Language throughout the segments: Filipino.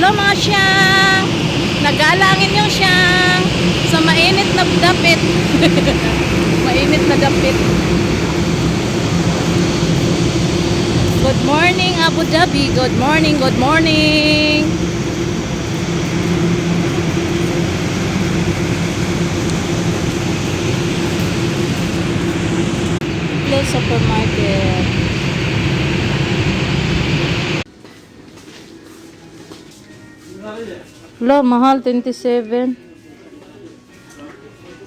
Hello mga siyang! Nagalangin yung siyang sa mainit na dapit. Mainit na dapit. Good morning Abu Dhabi. Good morning, good morning. Close supermarket. Lo, mahal 27.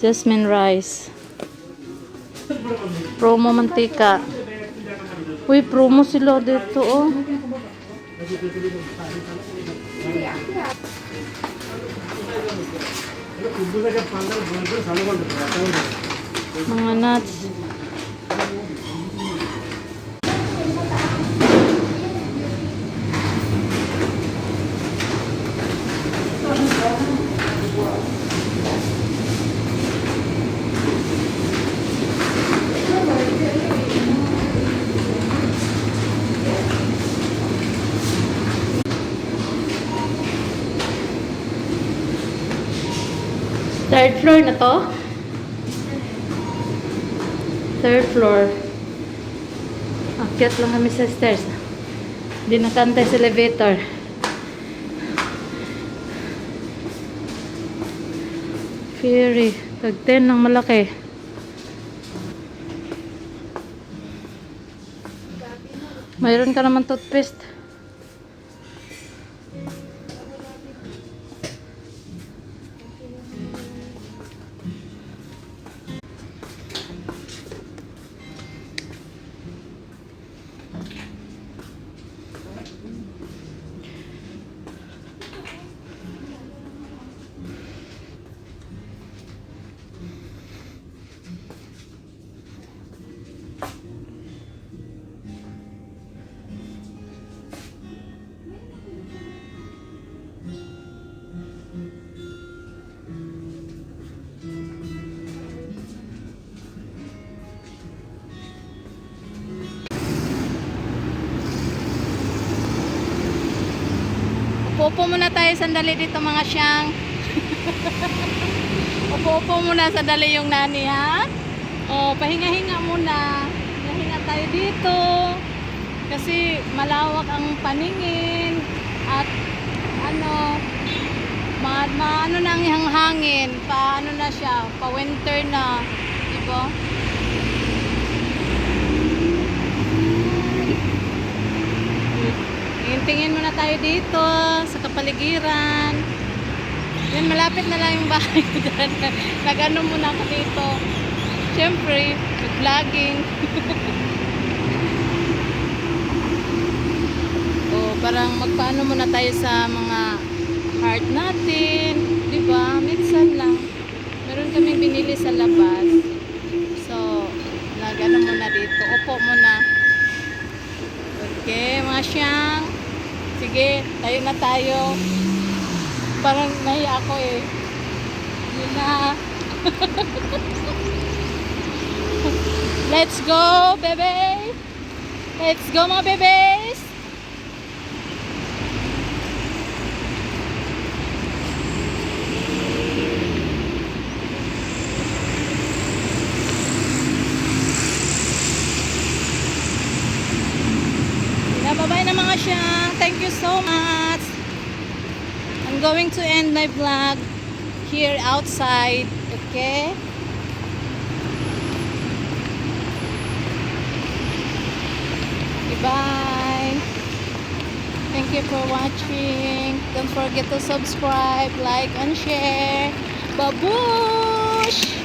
Jasmine rice. Promo mantika. Uy, promo sila dito oh. Mga nuts. Third floor na to? Third floor. Akyat lang kami sa stairs. Hindi nakantay sa elevator. Ferry. Tag 10 ng malaki. Mayroon ka naman toothpaste. Upo muna tayo sandali dito mga siyang. Upo muna sandali yung nani ha. O, pahinga-hinga muna. Pahinga tayo dito. Kasi malawak ang paningin. At ano, ano na ang hangin. Paano na siya? Pa-winter na. Diba? Tingin muna tayo dito sa kapaligiran. Yan, malapit na lang yung bahay dyan. Nag-ano muna ako dito. Siyempre, vlogging. O, parang magpaano muna tayo sa mga heart natin. Diba? Minsan lang. Meron kaming binili sa labas. So, nag-ano muna dito. Upo muna. Okay, mga siyang. Sige, tayo na tayo. Parang nahiya ako eh. Yun na. Let's go, bebe. Let's go, mga bebes. Bye-bye na mga siyang. Thank you so much. I'm going to end my vlog here outside. Okay? Bye. Thank you for watching. Don't forget to subscribe, like, and share. Babush!